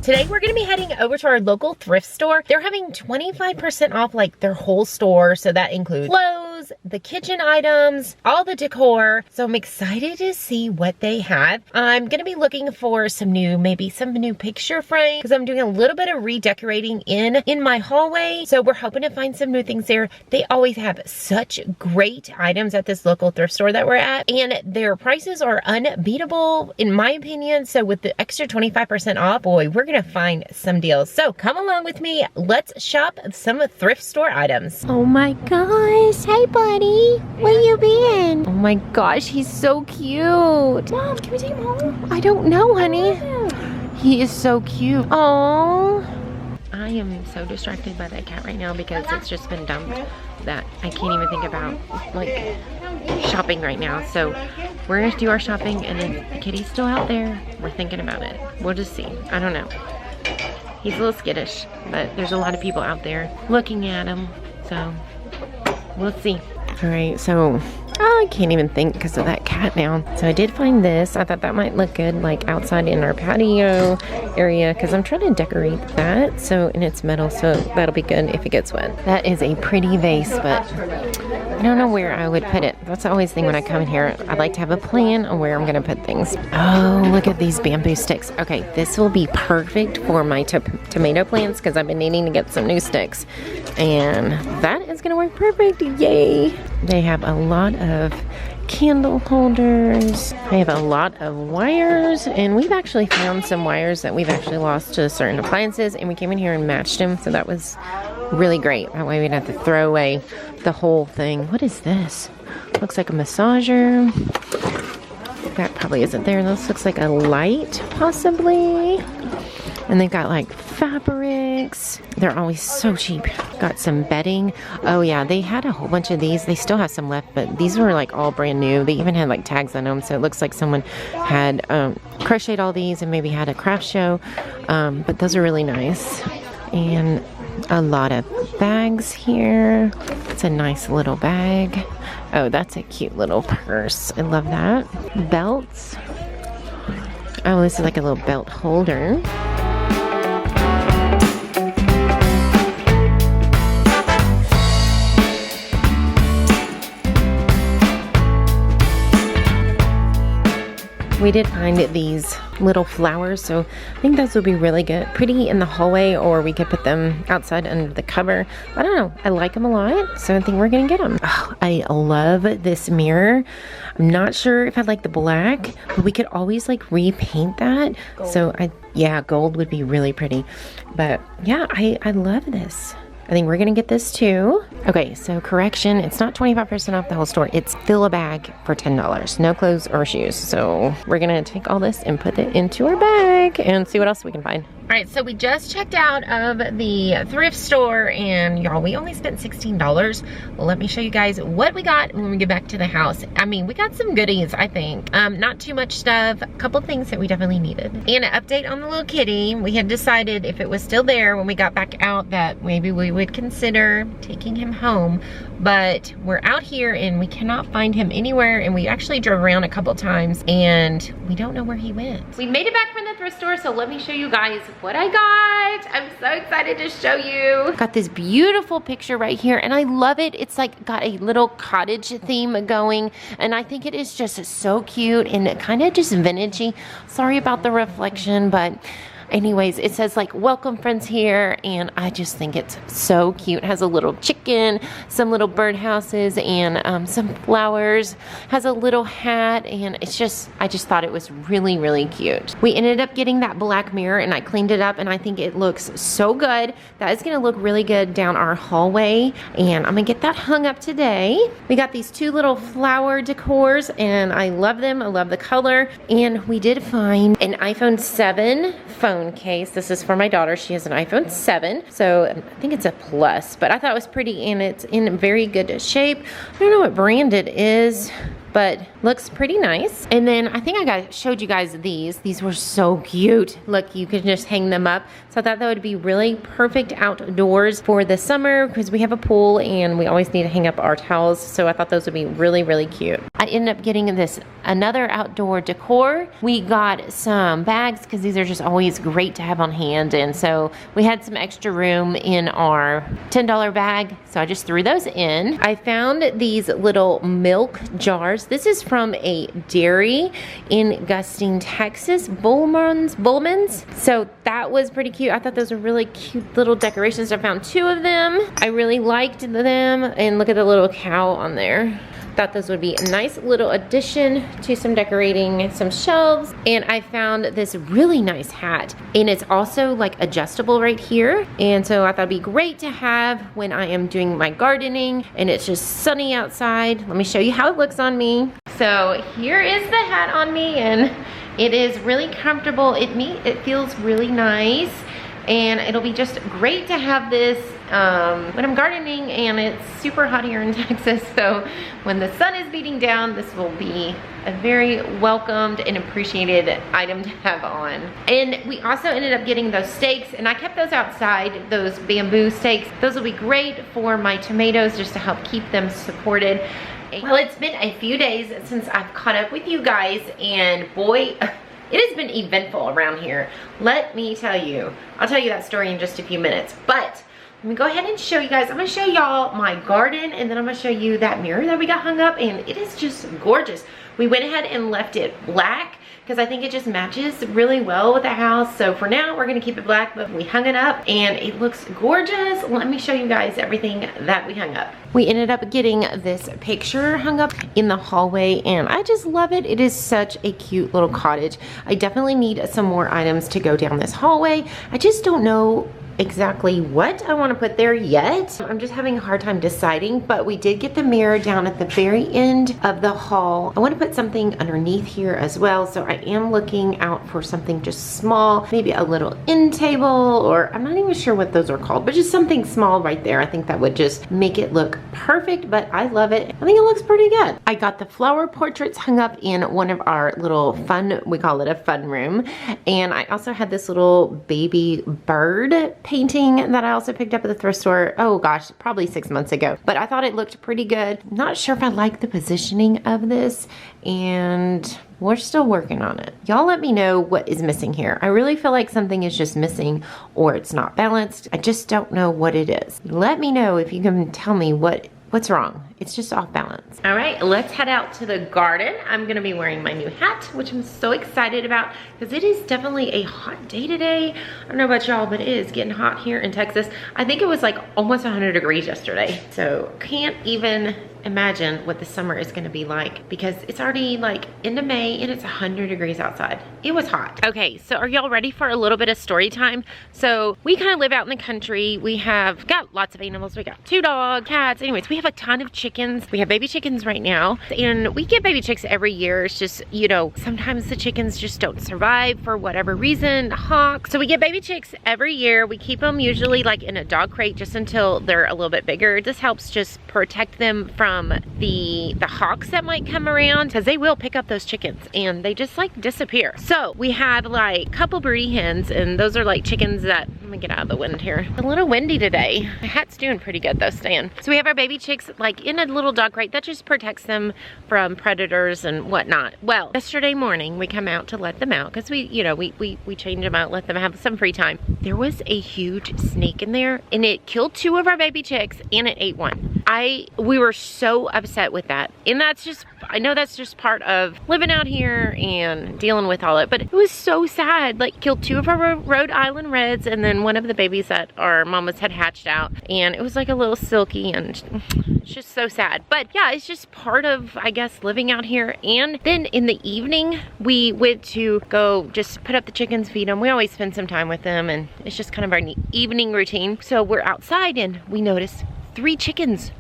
Today we're gonna be heading over to our local thrift store. They're having 25% off like their whole store. So that includes clothes, the kitchen items, all the decor. So I'm excited to see what they have. I'm gonna be looking for maybe some new picture frames because I'm doing a little bit of redecorating in my hallway. So we're hoping to find some new things there. They always have such great items at this local thrift store that we're at, and their prices are unbeatable in my opinion. So with the extra 25% off, boy, we're gonna find some deals. So come along with me. Let's shop some thrift store items. Oh my gosh. Hey buddy. Where you been? Oh my gosh, he's so cute. Mom, can we take him home? I don't know, honey. He is so cute. Oh. I am so distracted by that cat right now because it's just been dumped that I can't even think about like shopping right now. So we're gonna do our shopping, and if the kitty's still out there, we're thinking about it. We'll just see. I don't know. He's a little skittish, but there's a lot of people out there looking at him, so we'll see. All right, so I can't even think because of that cat now. So I did find this. I thought that might look good like outside in our patio area because I'm trying to decorate that. So, and it's metal, so that'll be good if it gets wet. That is a pretty vase, but I don't know where I would put it. That's always the thing when I come in here. I like to have a plan on where I'm gonna put things. Oh, look at these bamboo sticks. Okay, this will be perfect for my tomato plants because I've been needing to get some new sticks. And that is gonna work perfect, yay. They have a lot of candle holders. They have a lot of wires, and we've actually found some wires that we've actually lost to certain appliances, and we came in here and matched them, so that was really great. That way we didn't have to throw away the whole thing. What is this? Looks like a massager. That probably isn't there. This looks like a light, possibly. And they've got like fabrics. They're always so cheap. Got some bedding. Oh yeah, they had a whole bunch of these. They still have some left, but these were like all brand new. They even had like tags on them, so it looks like someone had crocheted all these and maybe had a craft show. But those are really nice. And a lot of bags here. It's a nice little bag. Oh, that's a cute little purse. I love that. Belts. Oh, this is like a little belt holder. We did find these little flowers, so I think those would be really good. Pretty in the hallway, or we could put them outside under the cover. I don't know. I like them a lot, so I think we're gonna get them. Oh, I love this mirror. I'm not sure if I like the black, but we could always like repaint that. Gold. So yeah, gold would be really pretty. But yeah, I love this. I think we're gonna get this too. Okay, so correction, it's not 25% off the whole store. It's fill a bag for $10. No clothes or shoes. So we're gonna take all this and put it into our bag and see what else we can find. All right, so we just checked out of the thrift store, and y'all, we only spent $16. Well, let me show you guys what we got when we get back to the house. I mean, we got some goodies, I think. Not too much stuff, a couple things that we definitely needed. And an update on the little kitty. We had decided if it was still there when we got back out that maybe we would consider taking him home, but we're out here and we cannot find him anywhere, and we actually drove around a couple times and we don't know where he went. We made it back from the thrift store, so let me show you guys what I got. I'm so excited to show you. Got this beautiful picture right here, and I love it. It's like got a little cottage theme going, and I think it is just so cute and kind of just vintagey. Sorry about the reflection, but anyways, it says like welcome friends here, and I just think it's so cute. It has a little chicken, some little birdhouses, and some flowers. Has a little hat, and it's just, I just thought it was really, really cute. We ended up getting that black mirror, and I cleaned it up, and I think it looks so good. That is gonna look really good down our hallway, and I'm gonna get that hung up today. We got these two little flower decors, and I love them. I love the color. And we did find an iPhone 7 phone case. This is for my daughter. She has an iPhone 7, so I think it's a plus, but I thought it was pretty, and it's in very good shape. I don't know what brand it is. but looks pretty nice. And then I think showed you guys these. These were so cute. Look, you could just hang them up. So I thought that would be really perfect outdoors for the summer because we have a pool and we always need to hang up our towels. So I thought those would be really, really cute. I ended up getting another outdoor decor. We got some bags because these are just always great to have on hand. And so we had some extra room in our $10 bag. So I just threw those in. I found these little milk jars. This is from a dairy in Gusting, Texas, Bullman's. So that was pretty cute. I thought those were really cute little decorations. I found 2 of them. I really liked them. And look at the little cow on there. Thought those would be a nice little addition to some decorating, some shelves. And I found this really nice hat, and it's also like adjustable right here. And so I thought it'd be great to have when I am doing my gardening and it's just sunny outside. Let me show you how it looks on me. So here is the hat on me, and it is really comfortable. It feels really nice, and it'll be just great to have this when I'm gardening, and it's super hot here in Texas. So when the sun is beating down, this will be a very welcomed and appreciated item to have on. And we also ended up getting those stakes, and I kept those outside, those bamboo stakes. Those will be great for my tomatoes just to help keep them supported. Well, it's been a few days since I've caught up with you guys, and boy, it has been eventful around here. Let me tell you. I'll tell you that story in just a few minutes. But let me go ahead and show you guys. I'm gonna show y'all my garden, and then I'm gonna show you that mirror that we got hung up, and it is just gorgeous. We went ahead and left it black because I think it just matches really well with the house. So for now, we're gonna keep it black, but we hung it up and it looks gorgeous. Let me show you guys everything that we hung up. We ended up getting this picture hung up in the hallway, and I just love it. It is such a cute little cottage. I definitely need some more items to go down this hallway. I just don't know exactly what I want to put there yet. I'm just having a hard time deciding, but we did get the mirror down at the very end of the hall. I want to put something underneath here as well, so I am looking out for something just small, maybe a little end table, or I'm not even sure what those are called, but just something small right there. I think that would just make it look perfect, but I love it. I think it looks pretty good. I got the flower portraits hung up in one of our little fun, we call it a fun room, and I also had this little baby bird painting that I also picked up at the thrift store, oh gosh, probably 6 months ago. But I thought it looked pretty good. Not sure if I like the positioning of this, and we're still working on it. Y'all let me know what is missing here. I really feel like something is just missing, or it's not balanced. I just don't know what it is. Let me know if you can tell me what's wrong. It's just off balance. All right, let's head out to the garden. I'm gonna be wearing my new hat, which I'm so excited about because it is definitely a hot day today. I don't know about y'all, but it is getting hot here in Texas. I think it was like almost 100 degrees yesterday. So can't even imagine what the summer is gonna be like because it's already like into May and it's 100 degrees outside. It was hot. Okay, so are y'all ready for a little bit of story time? So we kind of live out in the country. We have got lots of animals. We got 2 dogs, cats. Anyways, we have a ton of chickens. We have baby chickens right now, and we get baby chicks every year. It's just, you know, sometimes the chickens just don't survive for whatever reason, hawks. So we get baby chicks every year. We keep them usually like in a dog crate just until they're a little bit bigger. This helps just protect them from the hawks that might come around because they will pick up those chickens and they just like disappear. So we have like a couple broody hens, and those are like chickens that, let me get out of the wind here. It's a little windy today. My hat's doing pretty good though, staying. So we have our baby chicks like in a little dog crate that just protects them from predators and whatnot. Well, yesterday morning we come out to let them out because we change them out, let them have some free time. There was a huge snake in there, and it killed 2 of our baby chicks and it ate 1. We were so upset with that, and that's just, I know that's just part of living out here and dealing with all it, but it was so sad. Like, killed 2 of our Rhode Island Reds and then one of the babies that our mamas had hatched out, and it was like a little silky, and it's just so sad. But yeah, it's just part of, I guess, living out here. And then in the evening we went to go just put up the chickens, feed them. We always spend some time with them, and it's just kind of our evening routine. So we're outside and we noticed 3 chickens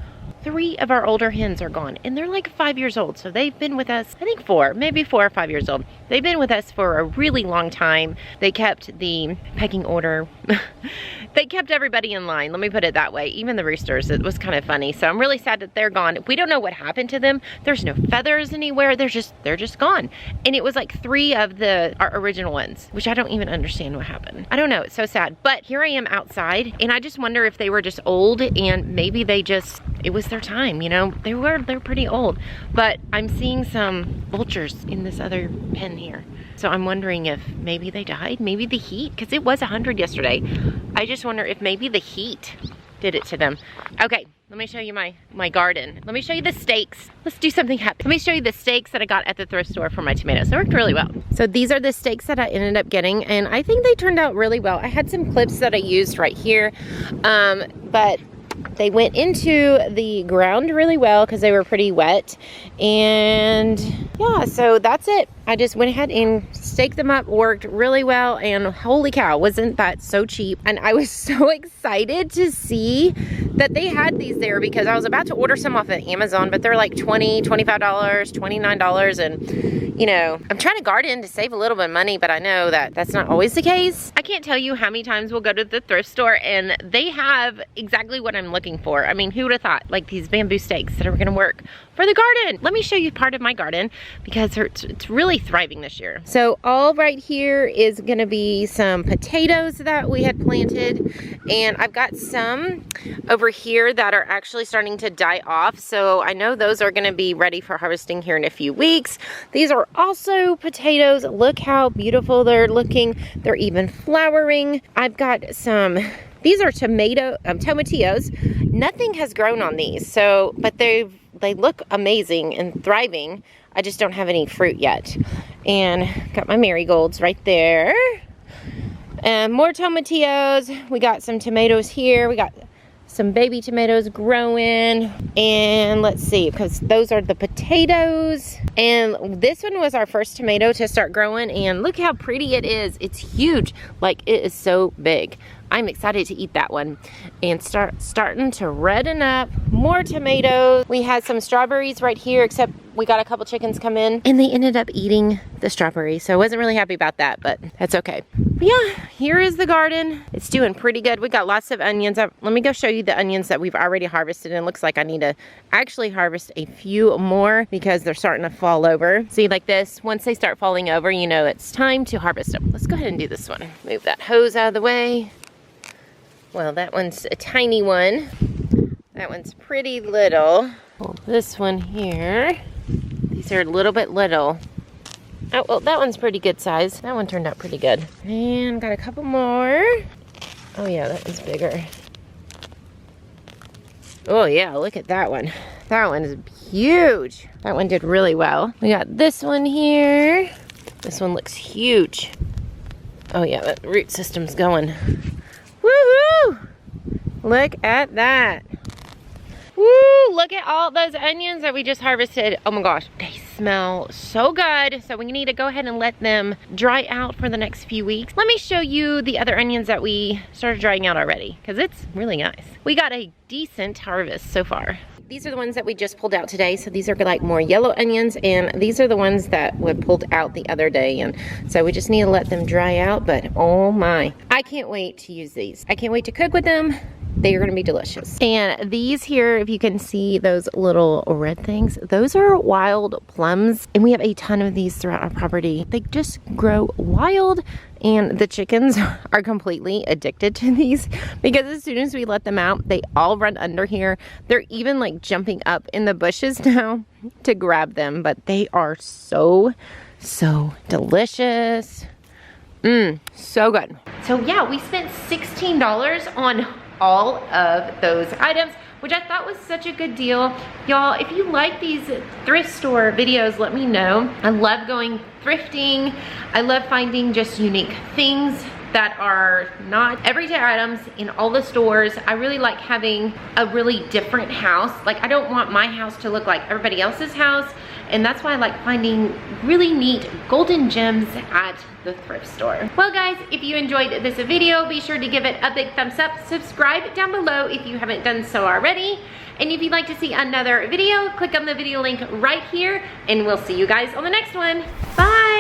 3 of our older hens are gone, and they're like 5 years old. So they've been with us, I think 4, maybe 4 or 5 years old. They've been with us for a really long time. They kept the pecking order. They kept everybody in line, let me put it that way. Even the roosters, it was kind of funny. So I'm really sad that they're gone. We don't know what happened to them. There's no feathers anywhere. They're just gone. And it was like 3 of our original ones, which I don't even understand what happened. I don't know, it's so sad. But here I am outside, and I just wonder if they were just old, and maybe they just, it was their time, you know? They're pretty old. But I'm seeing some vultures in this other pen here. So I'm wondering if maybe they died, maybe the heat, because it was 100 yesterday. I just wonder if maybe the heat did it to them. Okay, let me show you my garden. Let me show you the stakes. Let's do something happy. Let me show you the stakes that I got at the thrift store for my tomatoes. They worked really well. So these are the stakes that I ended up getting, and I think they turned out really well. I had some clips that I used right here, but they went into the ground really well because they were pretty wet. And yeah, so that's it. I just went ahead and staked them up, worked really well, and holy cow, wasn't that so cheap? And I was so excited to see that they had these there because I was about to order some off of Amazon, but they're like $20, $25, $29, and you know, I'm trying to garden to save a little bit of money, but I know that that's not always the case. I can't tell you how many times we'll go to the thrift store and they have exactly what I'm looking for. I mean, who would have thought, like these bamboo stakes that are gonna work for the garden. Let me show you part of my garden because it's really thriving this year. So all right here is gonna be some potatoes that we had planted, and I've got some over here that are actually starting to die off. So I know those are gonna be ready for harvesting here in a few weeks. These are also potatoes. Look how beautiful they're looking. They're even flowering. I've got some, these are tomatillos. Nothing has grown on these, so, but they look amazing and thriving. I just don't have any fruit yet. And got my marigolds right there. And more tomatillos. We got some tomatoes here. We got some baby tomatoes growing. And let's see, because those are the potatoes. And this one was our first tomato to start growing, and look how pretty it is. It's huge. Like, it is so big. I'm excited to eat that one. And starting to redden up. More tomatoes. We had some strawberries right here, except we got a couple chickens come in and they ended up eating the strawberries. So I wasn't really happy about that, but that's okay. But yeah, here is the garden. It's doing pretty good. We got lots of onions. Let me go show you the onions that we've already harvested. And it looks like I need to actually harvest a few more because they're starting to fall over. See, like this, once they start falling over, you know it's time to harvest them. Let's go ahead and do this one. Move that hose out of the way. Well, that one's a tiny one. That one's pretty little. Well, this one here, these are a little bit little. Oh, well, that one's pretty good size. That one turned out pretty good. And got a couple more. Oh yeah, that one's bigger. Oh yeah, look at that one. That one is huge. That one did really well. We got this one here. This one looks huge. Oh yeah, that root system's going. Woohoo! Look at that. Woo! Look at all those onions that we just harvested. Oh my gosh, they smell so good. So we need to go ahead and let them dry out for the next few weeks. Let me show you the other onions that we started drying out already, because it's really nice. We got a decent harvest so far. These are the ones that we just pulled out today. So these are like more yellow onions, and these are the ones that we pulled out the other day. And so we just need to let them dry out, but oh my. I can't wait to use these. I can't wait to cook with them. They are gonna be delicious. And these here, if you can see those little red things, those are wild plums. And we have a ton of these throughout our property. They just grow wild, and the chickens are completely addicted to these because as soon as we let them out, they all run under here. They're even like jumping up in the bushes now to grab them, but they are so delicious. So good. So yeah, we spent $16 on all of those items, which I thought was such a good deal. Y'all, if you like these thrift store videos, let me know. I love going thrifting. I love finding just unique things that are not everyday items in all the stores. I really like having a really different house. Like, I don't want my house to look like everybody else's house, and that's why I like finding really neat golden gems at the thrift store. Well guys, if you enjoyed this video, be sure to give it a big thumbs up. Subscribe down below if you haven't done so already. And if you'd like to see another video, click on the video link right here, and we'll see you guys on the next one. Bye!